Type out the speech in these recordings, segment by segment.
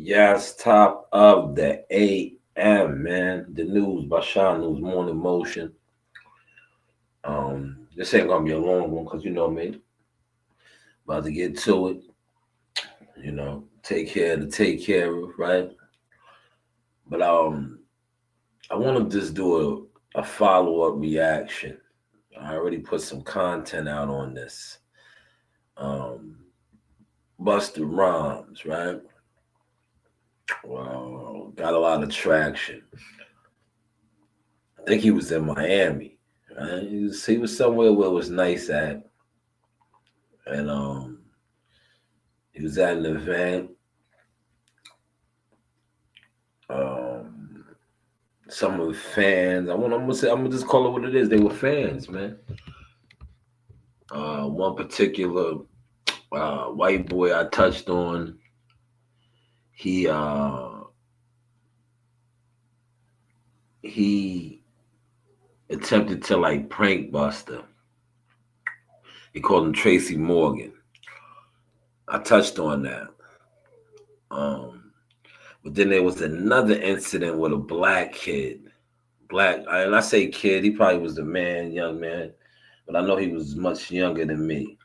Yes, top of the AM, man. The news by Shanewz, Morning Motion. This ain't gonna be a long one because you know me. About to get to it. Take care to take care of, right? But I want to just do a follow up reaction. I already put some content out on this. Um, Busta Rhymes, right? Well, got a lot of traction. I think he was in Miami. Right? He was somewhere where it was nice at, and he was at an event. Um, some of the fans. I'm gonna just call it what it is. They were fans, man. One particular white boy I touched on. He he attempted to like prank Buster. He called him Tracy Morgan. I touched on that. Um, but then there was another incident with a black kid. And I say kid, he probably was a man, young man, but I know he was much younger than me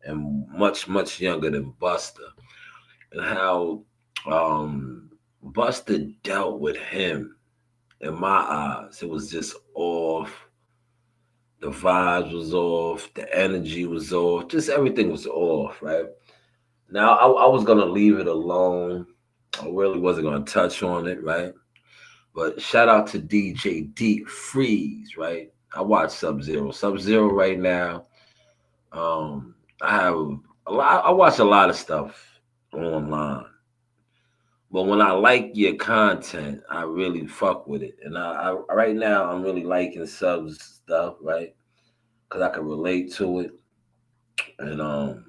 and much younger than Buster. And how Buster dealt with him, in my eyes, it was just off. The vibes was off, the energy was off, just everything was off, right? Now I was gonna leave it alone. I really wasn't gonna touch on it, right? But shout out to DJ Deep Freeze, right? I watch Sub Zero. Sub Zero right now. I have a lot. I watch a lot of stuff online, but when I like your content, I really fuck with it. And I right now I'm really liking Sub's stuff, right? Because I can relate to it. And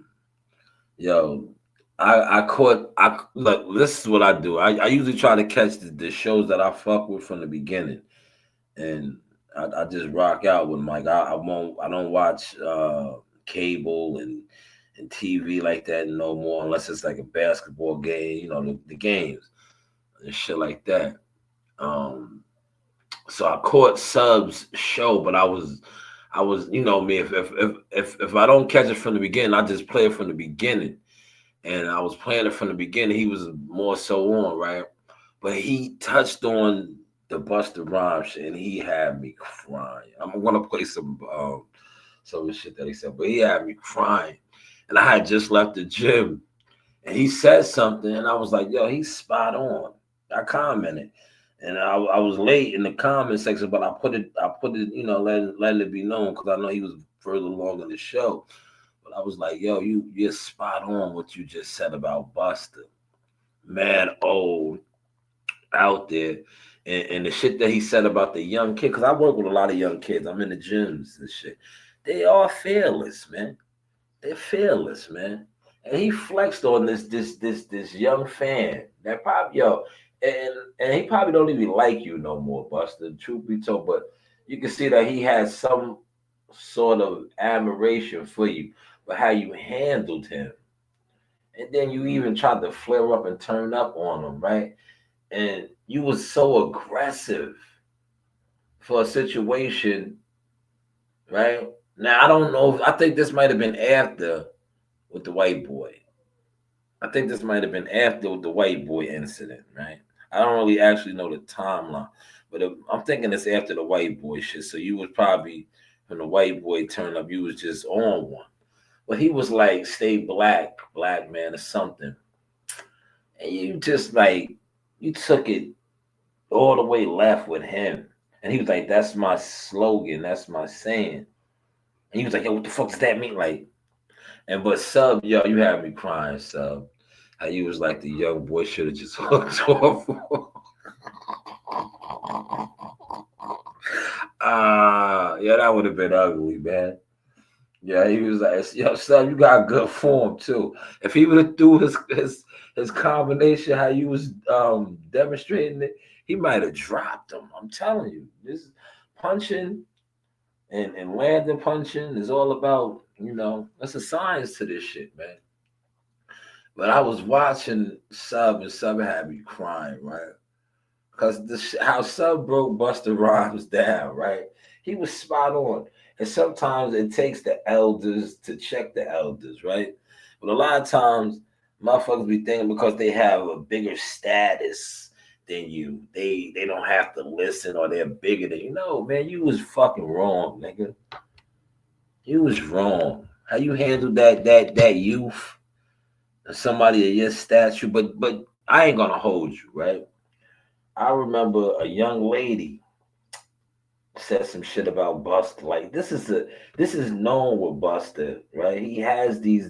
yo, I caught. I look. This is what I do. I usually try to catch the shows that I fuck with from the beginning, and I just rock out with them. Like I won't. I don't watch cable and TV like that no more unless it's like a basketball game. The games and shit like that. Um, so I caught Sub's show, but I was me. If I don't catch it from the beginning, I just play it from the beginning. And I was playing it from the beginning. He was more so on, right? But he touched on the Buster Rhymes shit, and he had me crying. I'm gonna play some of the shit that he said, but he had me crying. And I had just left the gym, and he said something, and I was like, "Yo, he's spot on." I commented, and I was late in the comment section, but I put it, letting it be known because I know he was further along in the show. But I was like, "Yo, you're spot on what you just said about Buster, man. Old out there." And the shit that he said about the young kid, because I work with a lot of young kids. I'm in the gyms and shit. They are fearless, man. They're fearless, man. And he flexed on this young fan that probably and he probably don't even like you no more, Buster. Truth be told, but you can see that he has some sort of admiration for you, for how you handled him. And then you even tried to flare up and turn up on him, right? And you was so aggressive for a situation, right? Now I don't know. I think this might have been after with the white boy. I think this might have been after with the white boy incident, right? I don't really actually know the timeline, but I'm thinking it's after the white boy shit. So you was probably when the white boy turned up, you was just on one. But he was like, "Stay black, black man," or something, and you just like you took it all the way left with him, and he was like, "That's my slogan, that's my saying," and he was like, "Yo, what the fuck does that mean?" Like, and but Sub, yo, you had me crying, Sub. How you was like the young boy should have just hooked off. Yeah, that would have been ugly, man. Yeah, he was like, "Yo, son, you got good form too." If he would have threw his combination, how you was demonstrating it, he might have dropped him. I'm telling you, this punching and landing punching is all about, there's a science to this shit, man. But I was watching Sub, and Sub had me crying, right? Because how Sub broke Busta Rhymes down, right? He was spot on. And sometimes it takes the elders to check the elders, right? But a lot of times, motherfuckers be thinking because they have a bigger status than you, they don't have to listen or they're bigger than you. No, man, you was fucking wrong, nigga. You was wrong. How you handled that youth and somebody of your stature, but I ain't gonna hold you, right? I remember a young lady said some shit about Buster. Like this is known with Buster, right? He has these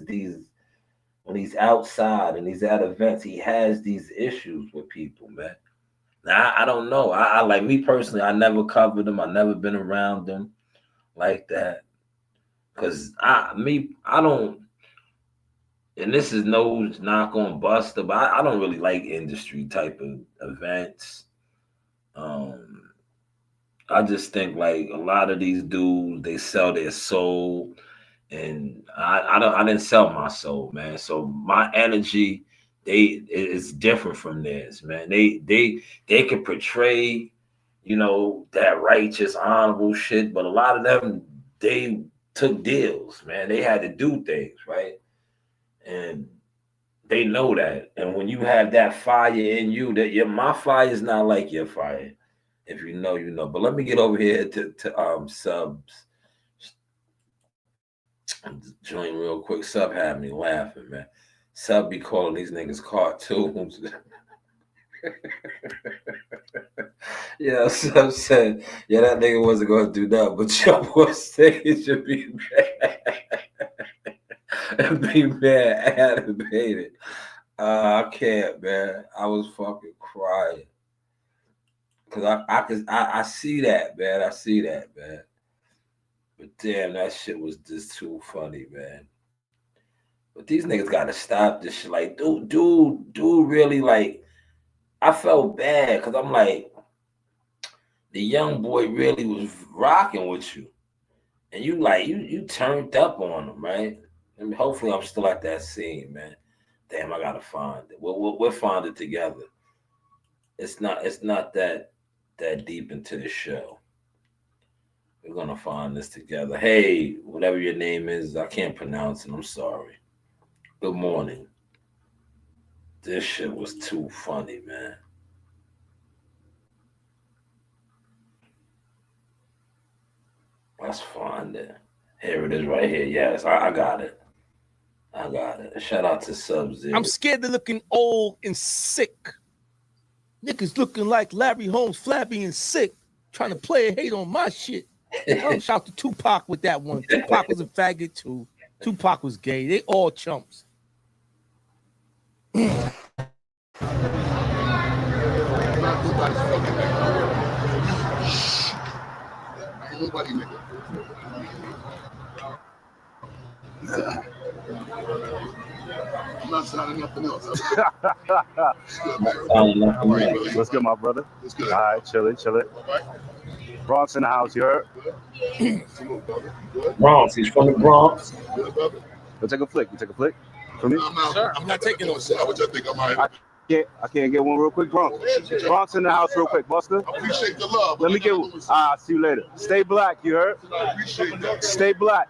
when he's outside and he's at events, he has these issues with people, man. Now I don't know. I like me personally, I never covered him. I never been around them like that. Cause I don't, and this is no knock on Buster, but I don't really like industry type of events. Um, I just think like a lot of these dudes, they sell their soul, and I didn't sell my soul, man. So my energy, is different from theirs, man. They can portray, that righteous, honorable shit, but a lot of them they took deals, man. They had to do things, right? And they know that. And when you have that fire in you, that my fire is not like your fire. If you know, you know. But let me get over here to Subs join real quick. Sub had me laughing, man. Sub be calling these niggas cartoons. Yeah, Sub said, yeah, that nigga wasn't gonna do that, but your boy saying should be mad. And be mad, animated. I can't, man. I was fucking crying. Cause I see that, man. I see that, man. But damn, that shit was just too funny, man. But these niggas gotta stop this shit. Like, dude, really like. I felt bad because I'm like, the young boy really was rocking with you, and you like you turned up on him, right? And hopefully, I'm still at that scene, man. Damn, I gotta find it. We'll find it together. It's not that deep into the show. We're gonna find this together. Hey, whatever your name is, I can't pronounce it. I'm sorry. Good morning. This shit was too funny, man. Let's find it. Here it is right here. Yes, I got it. I got it. Shout out to Sub Zero. I'm scared of looking old and sick. Niggas looking like Larry Holmes, flabby and sick, trying to play a hate on my shit. Shout to Tupac with that one. Tupac was a faggot too. Tupac was gay. They all chumps. Nobody nigga. I'm not signing nothing else. What's good, my brother? What's good? All right, chilling. Right. Bronx in the house, you heard? Bronx, he's from the Bronx. Good, brother. You take a flick for me? I'm not taking no shit. I would just think I might. I can't get one real quick. Bronx in the house real quick, Buster. I appreciate the love. Let me get one. I'll see you later. Stay black, you heard? I appreciate that. Stay black,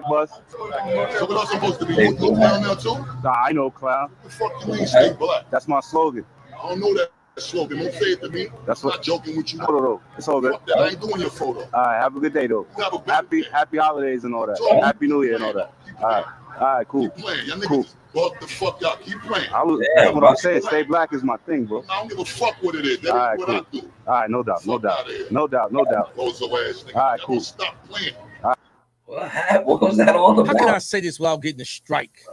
Bus. So what else supposed to be? You clown now too? Nah, I know, clown. What the fuck you mean stay black? That's my slogan. I don't know that slogan. Don't say it to me. That's I'm what. not joking with you. Photo, it's all good. Fuck that. I ain't doing your photo. All right, have a good day, though. Have a good day. Happy holidays and all that. Happy New Year and all that. All right, cool. Keep playing. Y'all niggas buck the fuck out. Keep playing. That's what I'm saying. Stay black is my thing, bro. I don't give a fuck what it is. That is what I do. All right, no doubt. Close your ass, nigga. All right, cool. Stop playing. What was that all about? How can I say this without getting a strike?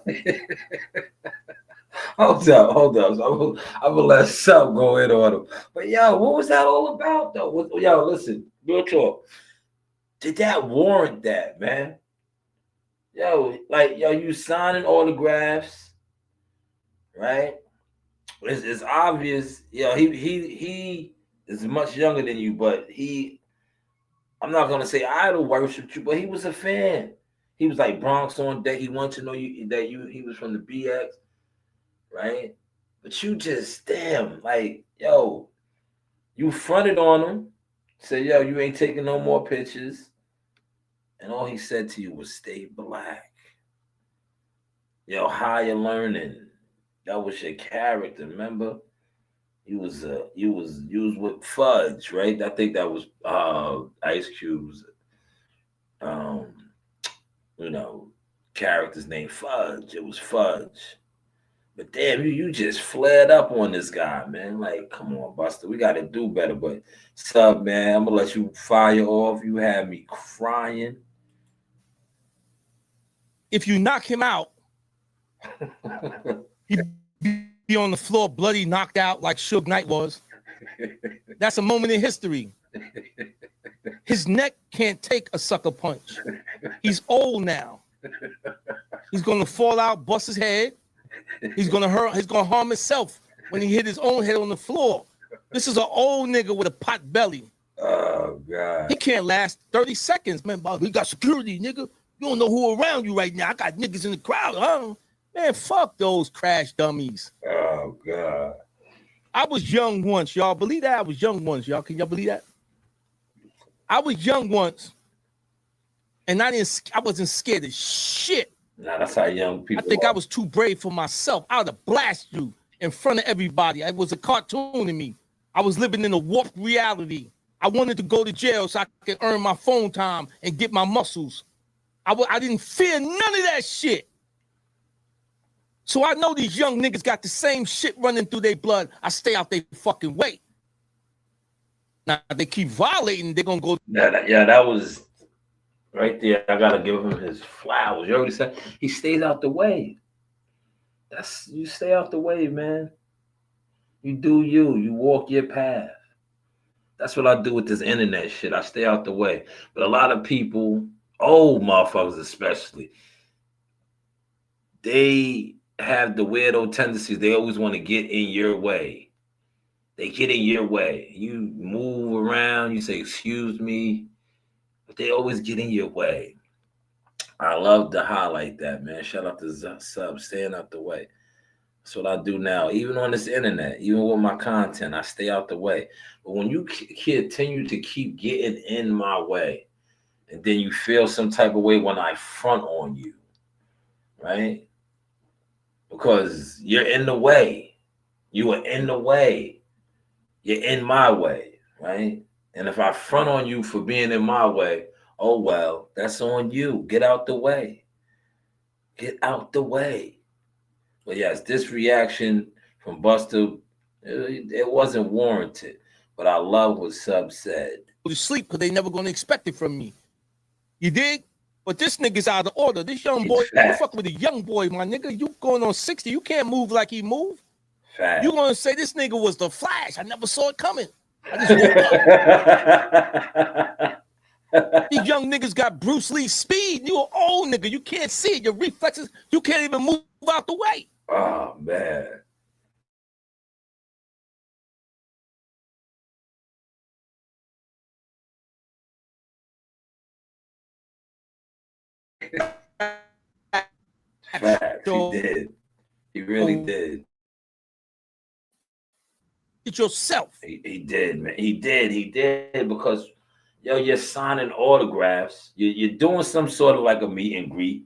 Hold up. So I'm gonna let Sub go in on him. But yo, what was that all about though? Yo, listen, real talk. Did that warrant that, man? Yo, you signing autographs, right? It's obvious. Yo, he is much younger than you, but I'm not gonna say idol worshipped you, but he was a fan. He was like Bronx on deck. He wanted to know he was from the BX. right? But you just damn like yo, you fronted on him, said yo, you ain't taking no more pictures, and all he said to you was stay black. Yo, higher learning. That was your character, remember? You was with Fudge, right? I think that was Ice Cube's um, you know, character's name Fudge. It was Fudge. But damn, you just flared up on this guy, man. Like, come on, Buster. We gotta do better. But sub, man, I'm gonna let you fire off. You had me crying. If you knock him out, he'd be on the floor, bloody, knocked out like Suge Knight was. That's a moment in history. His neck can't take a sucker punch. He's old now. He's gonna fall out, bust his head. He's gonna harm himself when he hit his own head on the floor. This is an old nigga with a pot belly. Oh God. He can't last 30 seconds, man. We got security, nigga. You don't know who around you right now. I got niggas in the crowd, huh? Man, fuck those crash dummies. Oh God. I was young once, y'all. Believe that? I was young once, y'all. Can y'all believe that? I was young once, and I wasn't scared of shit. Nah, that's how young people I think I was too brave for myself. I would have blasted you in front of everybody. It was a cartoon in me. I was living in a warped reality. I wanted to go to jail so I could earn my phone time and get my muscles. I didn't fear none of that shit. So I know these young niggas got the same shit running through their blood. I stay out their fucking way. Now they keep violating, they're gonna go. Yeah, that was right there. I gotta give him his flowers. You already said he stays out the way. You stay out the way, man. You do you. You walk your path. That's what I do with this internet shit. I stay out the way. But a lot of people, old motherfuckers especially, they have the weirdo tendencies. They always want to get in your way. They get in your way. You move around, you say, excuse me, but they always get in your way. I love to highlight that, man. Shout out to Sub, staying out the way. That's what I do now. Even on this internet, even with my content, I stay out the way. But when you continue to keep getting in my way, and then you feel some type of way when I front on you, right? Because you're in the way. You are in the way. You're in my way, right? And if I front on you for being in my way, oh, well, that's on you. Get out the way. Get out the way. But yes, this reaction from Busta, it wasn't warranted. But I love what Sub said. To sleep because they never going to expect it from me. You dig? But this nigga's out of order. This young boy, you fucking with a young boy, my nigga. You going on 60. You can't move like he moved. Fact. You gonna say this nigga was the Flash. I never saw it coming. I just woke up. These young niggas got Bruce Lee speed. You an old nigga. You can't see it. Your reflexes, you can't even move out the way. Oh, man. Fact. He did. He really did. It yourself. He did, man. He did because yo, you're signing autographs. You're doing some sort of like a meet and greet,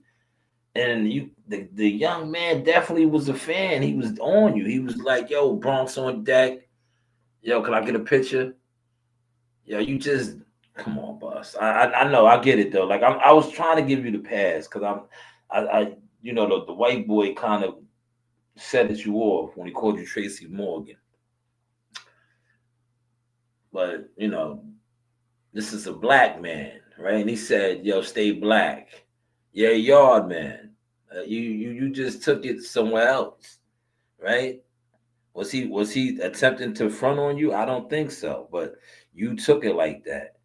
and the young man definitely was a fan. He was on you. He was like, "Yo, Bronx on deck. Yo, can I get a picture?" Yo, you just come on, boss. I know. I get it though. Like I was trying to give you the pass because I you know the white boy kind of set you off when he called you Tracy Morgan. But, you know, this is a black man, right? And he said, yo, stay black. Yeah, yard man. You just took it somewhere else, right? Was he attempting to front on you? I don't think so. But you took it like that.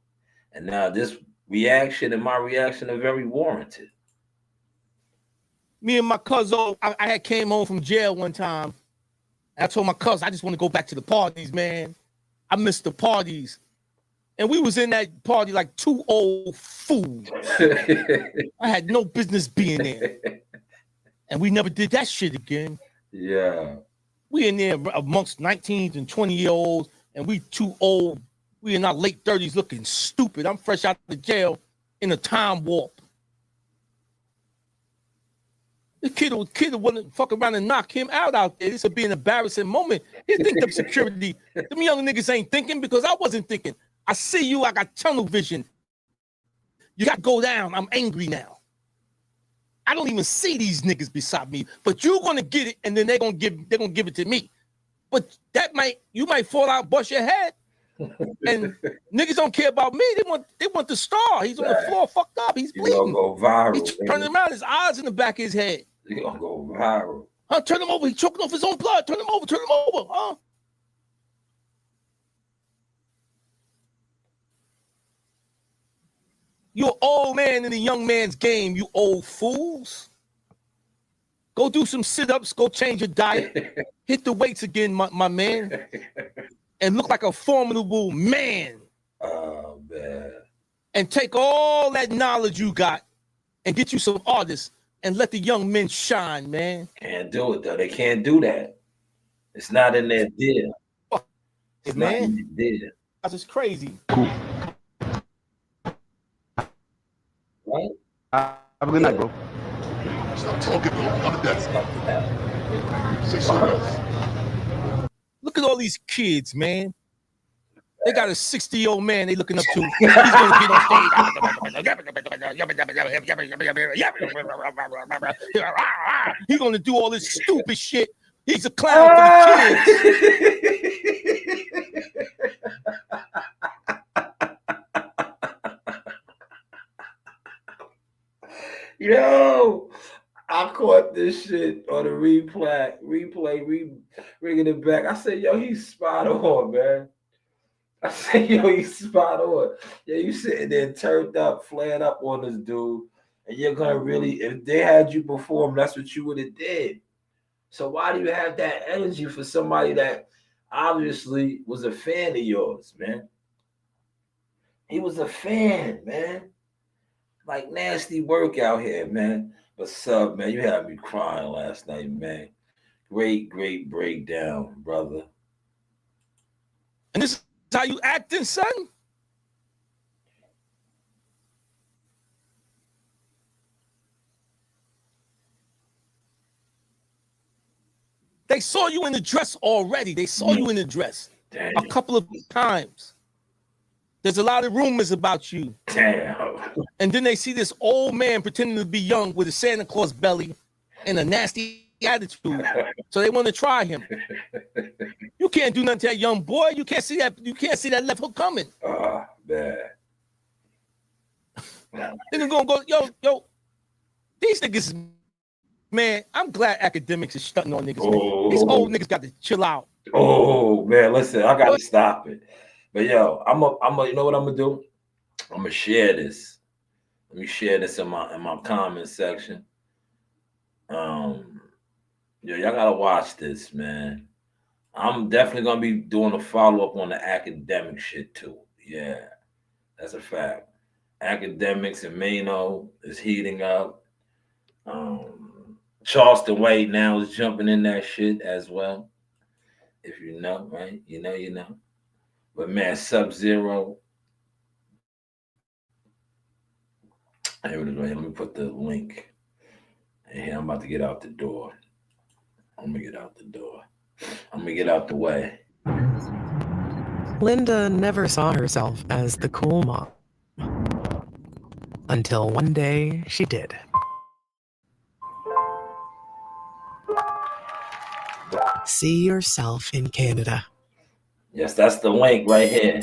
And now this reaction and my reaction are very warranted. Me and my cousin, I had came home from jail one time. I told my cousin, I just want to go back to the parties, man. I missed the parties. And we was in that party like two old fools. I had no business being there. And we never did that shit again. Yeah. We in there amongst 19s and 20-year-olds, and we too old. We in our late 30s looking stupid. I'm fresh out of jail in a time warp. The kid wouldn't fuck around and knock him out there. This would be an embarrassing moment. He think the security, them young niggas ain't thinking because I wasn't thinking. I see you, I got tunnel vision. You got to go down. I'm angry now. I don't even see these niggas beside me, but you're gonna get it, and then they're gonna give it to me. But you might fall out, bust your head. And niggas don't care about me. They want the star. He's on the floor, fucked up. He's bleeding. Gonna go viral. He's turning around. His eyes in the back of his head. He gonna go viral. Huh? Turn him over. He's choking off his own blood. Turn him over. Huh? You're an old man in a young man's game, you old fools. Go do some sit-ups. Go change your diet. Hit the weights again, my man. And look like a formidable man. Oh, man. And take all that knowledge you got and get you some artists and let the young men shine, man. Can't do it, though. They can't do that. It's not in their deal. It's man. Not in their deal. That's crazy. Right? Have a good night, bro. Stop talking, bro. I'm dead. Say something else. Look at all these kids, man. They got a 60-year-old man they looking up to. He's gonna get on stage. He's gonna do all this stupid shit. He's a clown for the kids. Yo, I caught this shit on the replay, bringing it back. I said, yo, he's spot on, man. I said, yo, he's spot on. Yeah, you sitting there turned up, flared up on this dude, and you're gonna really, if they had you perform, that's what you would have did. So why do you have that energy for somebody that obviously was a fan of yours, man? He was a fan, man. Like nasty work out here, man. But sub, man, you had me crying last night, man. Great breakdown, brother. And this is how you acting, son? They saw you in the dress already. They saw you in the dress a couple of times. There's a lot of rumors about you. Damn. And then they see this old man pretending to be young with a Santa Claus belly and a nasty attitude. So they want to try him. You can't do nothing to that young boy. You can't see that left hook coming. Oh, man. Then they're gonna go, yo. These niggas, man, I'm glad academics is stunting on niggas. Man. These old niggas got to chill out. Oh, man, listen, I gotta stop it. But yo, I'm a, you know what I'm gonna do? I'm gonna share this. Let me share this in my comment section. Yo, y'all gotta watch this, man. I'm definitely gonna be doing a follow-up on the academic shit too. Yeah, that's a fact. Academics in Mano is heating up. Charleston White now is jumping in that shit as well. If you know, right? You know. But man, Sub-Zero. Here it is right here. Let me put the link. And here I'm about to get out the door. I'm gonna get out the way. Linda never saw herself as the cool mom. Until one day she did. See yourself in Canada. Yes, that's the link right here.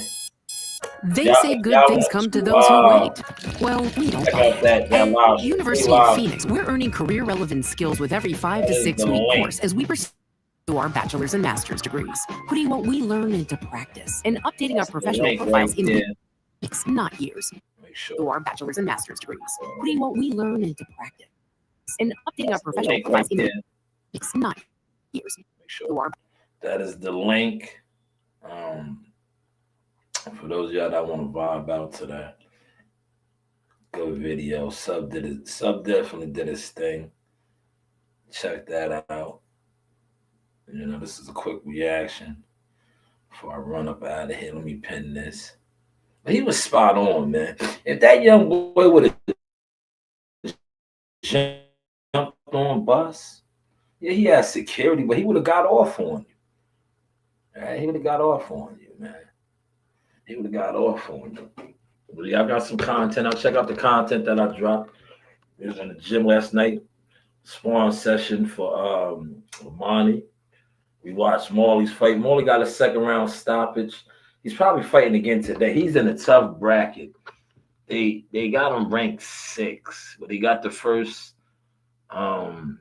They say good things come to those who wait. Well, we don't. At University of Phoenix, we're earning career-relevant skills with every 5 to 6 week course as we pursue our bachelor's and master's degrees, putting what we learn into practice and updating our professional profiles in weeks, not years. Through our bachelor's and master's degrees, putting what we learn into practice and updating our professional profiles in weeks, not years. That is the link. For those of y'all that want to vibe out to that, good video. Sub definitely did his thing. Check that out. You know, this is a quick reaction before I run up out of here. Let me pin this. But he was spot on, man. If that young boy would have jumped on bus, yeah, he had security, but he would have got off on you. Right? He would have got off on you, man. He would have got off on you. But yeah, I got some content. I'll check out the content that I dropped. It was in the gym last night. Sparring session for Monty. We watched Marley's fight. Marley got a second round stoppage. He's probably fighting again today. He's in a tough bracket. They got him ranked 6, but he got the first round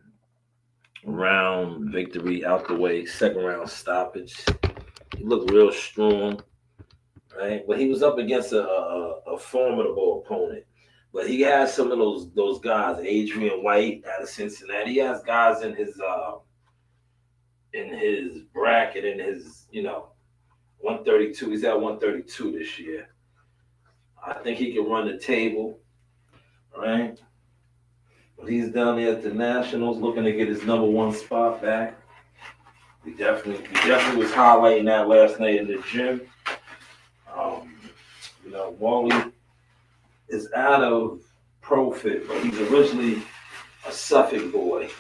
victory out the way. Second round stoppage. He looked real strong, right? But he was up against a formidable opponent. But he has some of those guys. Adrian White out of Cincinnati. He has guys in his bracket, in his 132. He's at 132 this year. I think he can run the table, right? But he's down there at the Nationals looking to get his number 1 spot back. We definitely was highlighting that last night in the gym. Wally is out of Profit, but he's originally a Suffolk boy.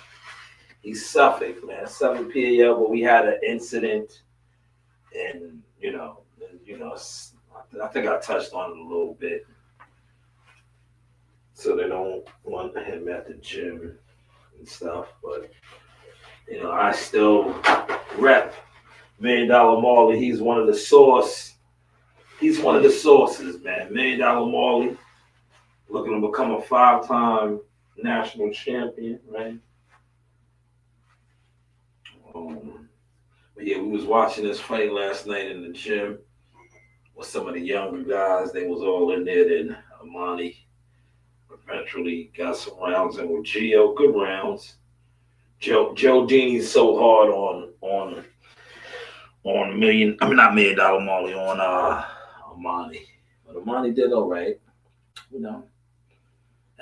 He's Suffolk, man. Suffolk PAL, but we had an incident, and I think I touched on it a little bit. So they don't want him at the gym and stuff, but I still rep $1 Million Marley. He's one of the source. He's one of the sources, man. $1 Million Marley, looking to become a 5-time national champion, right? But yeah, we was watching this fight last night in the gym with some of the younger guys. They was all in there. Then Amani eventually got some rounds in with Gio. Good rounds. Joe Dini's so hard on not $1 Million Marley, on Amani. But Amani did all right, And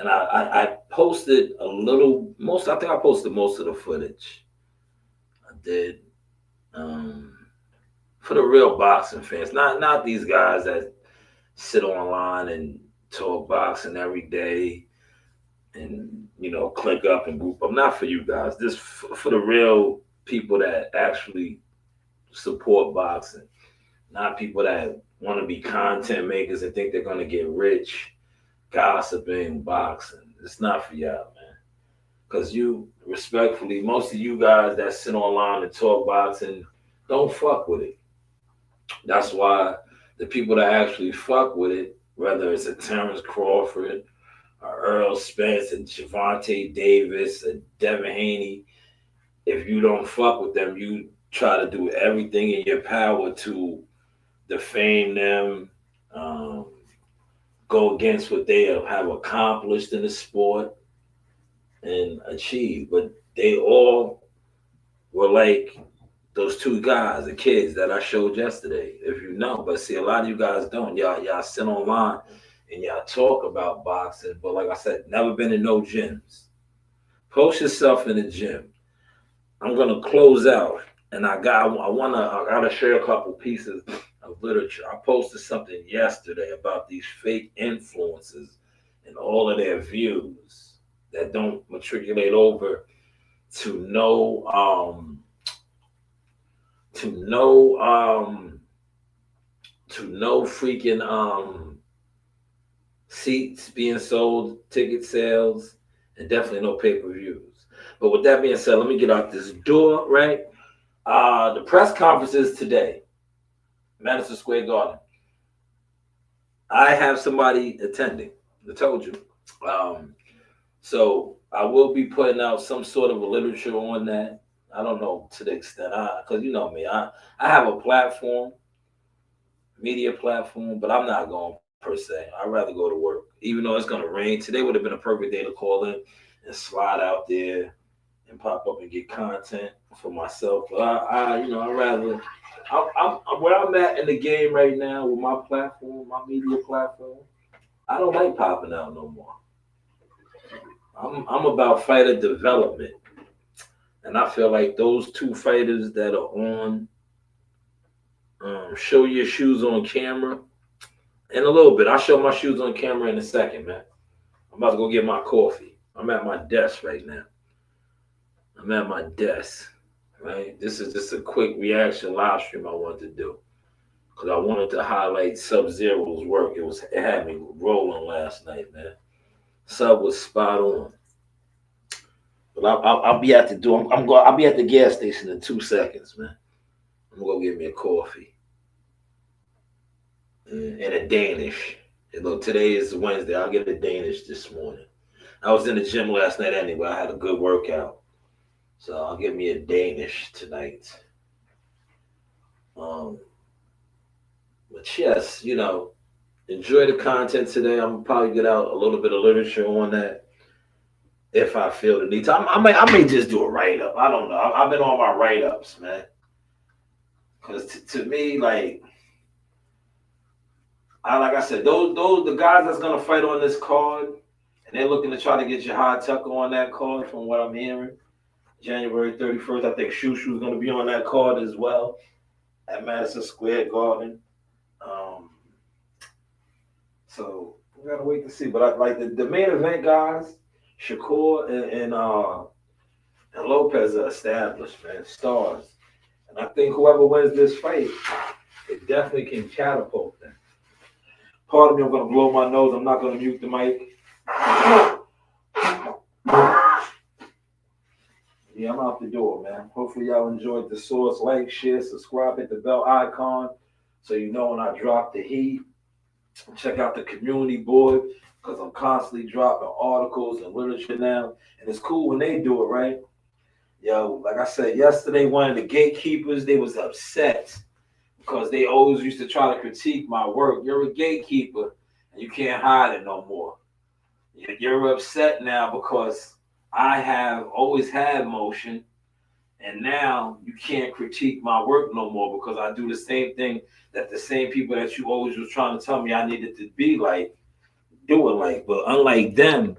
I posted I think I posted most of the footage. I did. For the real boxing fans, not these guys that sit online and talk boxing every day and click up and group up. Not for you guys. This for the real people that actually support boxing, not people that want to be content makers and think they're going to get rich gossiping boxing. It's not for y'all, man. Because you, respectfully, most of you guys that sit online and talk boxing don't fuck with it. That's why the people that actually fuck with it, whether it's a Terrence Crawford, or Earl Spence, and Javante Davis, and Devin Haney, if you don't fuck with them, you try to do everything in your power to defame them, go against what they have accomplished in the sport and achieved. But they all were like those 2 guys, the kids that I showed yesterday, if you know. But see, a lot of you guys don't. Y'all sit online and y'all talk about boxing, but like I said, never been in no gyms. Post yourself in the gym. I'm gonna close out, and I gotta share a couple pieces of literature. I posted something yesterday about these fake influencers and all of their views that don't matriculate over to no freaking seats being sold, ticket sales, and definitely no pay-per-views. But with that being said, let me get out this door, right? The press conference is today, Madison Square Garden. I have somebody attending. I told you. So I will be putting out some sort of a literature on that. I don't know to the extent, because you know me, I have a platform, media platform, but I'm not going per se. I'd rather go to work, even though it's gonna rain. Today would have been a perfect day to call in and slide out there and pop up and get content for myself. But I'd rather. I'm where I'm at in the game right now with my platform, my media platform. I don't like popping out no more. I'm about fighter development. And I feel like those two fighters that are on Show Your Shoes on Camera, in a little bit. I'll show my shoes on camera in a second, man. I'm about to go get my coffee. I'm at my desk right now. I'm at my desk, right? This is just a quick reaction live stream I wanted to do because I wanted to highlight Sub-Zero's work. It had me rolling last night, man. Sub was spot on. But I'll be at the door. I'll be at the gas station in 2 seconds, man. I'm gonna go get me a coffee and a Danish. You know, today is Wednesday. I'll get a Danish this morning. I was in the gym last night anyway. I had a good workout. So I'll get me a Danish tonight. But yes, you know, enjoy the content today. I'm gonna probably get out a little bit of literature on that if I feel the need to. I may just do a write-up. I don't know. I've been on my write-ups, man. Because to me, like I said, those the guys that's gonna fight on this card, and they're looking to try to get your high tucker on that card, from what I'm hearing. January 31st, I think Shushu's gonna be on that card as well at Madison Square Garden. So we gotta wait to see. But I like the main event guys, Shakur and Lopez are established, man, stars. And I think whoever wins this fight, it definitely can catapult them. Pardon me, I'm going to blow my nose. I'm not going to mute the mic. Yeah, I'm out the door, man. Hopefully y'all enjoyed the source. Like, share, subscribe, hit the bell icon so you know when I drop the heat. Check out the community board because I'm constantly dropping articles and literature now. And it's cool when they do it, right? Yo, like I said yesterday, one of the gatekeepers, they was upset because they always used to try to critique my work. You're a gatekeeper and you can't hide it no more. You're upset now because I have always had motion and now you can't critique my work no more because I do the same thing that the same people that you always was trying to tell me I needed to be like, do it like. But unlike them,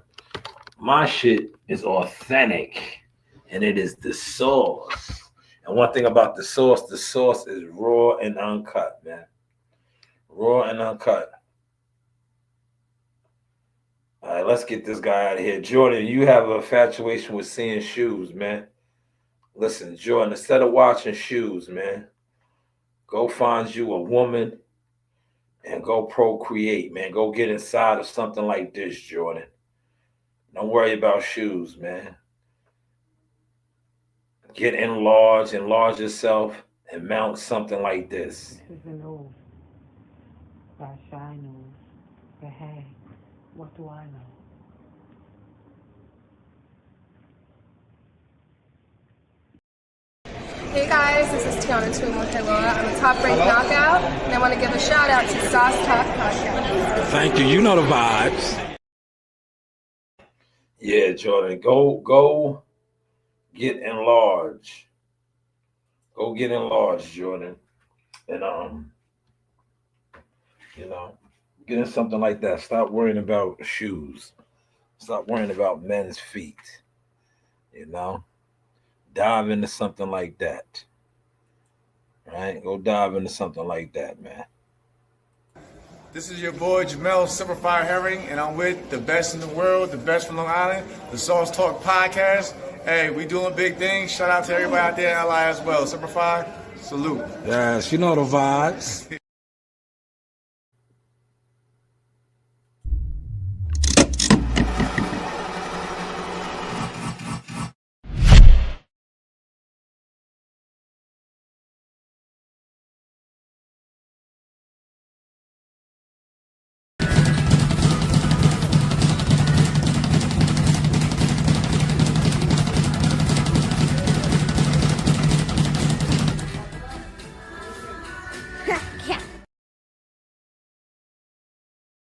my shit is authentic. And it is the sauce. And one thing about the sauce is raw and uncut, man. Raw and uncut. All right, let's get this guy out of here. Jordan, you have an infatuation with seeing shoes, man. Listen, Jordan, instead of watching shoes, man, go find you a woman and go procreate, man. Go get inside of something like this, Jordan. Don't worry about shoes, man. Get enlarge yourself, and mount something like this. This is an oath by Shanewz. But hey, what do I know? Hey guys, this is Tiana Tumo-Helora. I'm a top-ranked knockout, and I want to give a shout-out to Sauce Talk Podcast. Thank you. You know the vibes. Yeah, Jordan, go get enlarged. Go get enlarged, Jordan. And you know, get in something like that. Stop worrying about shoes. Stop worrying about men's feet. You know? Dive into something like that. Right? Go dive into something like that, man. This is your boy Jamel Superfire Herring, and I'm with the best in the world, the best from Long Island, the Sauce Talk Podcast. Hey, we doing big things. Shout out to everybody out there in LI as well. Superfire, salute. Yes, you know the vibes.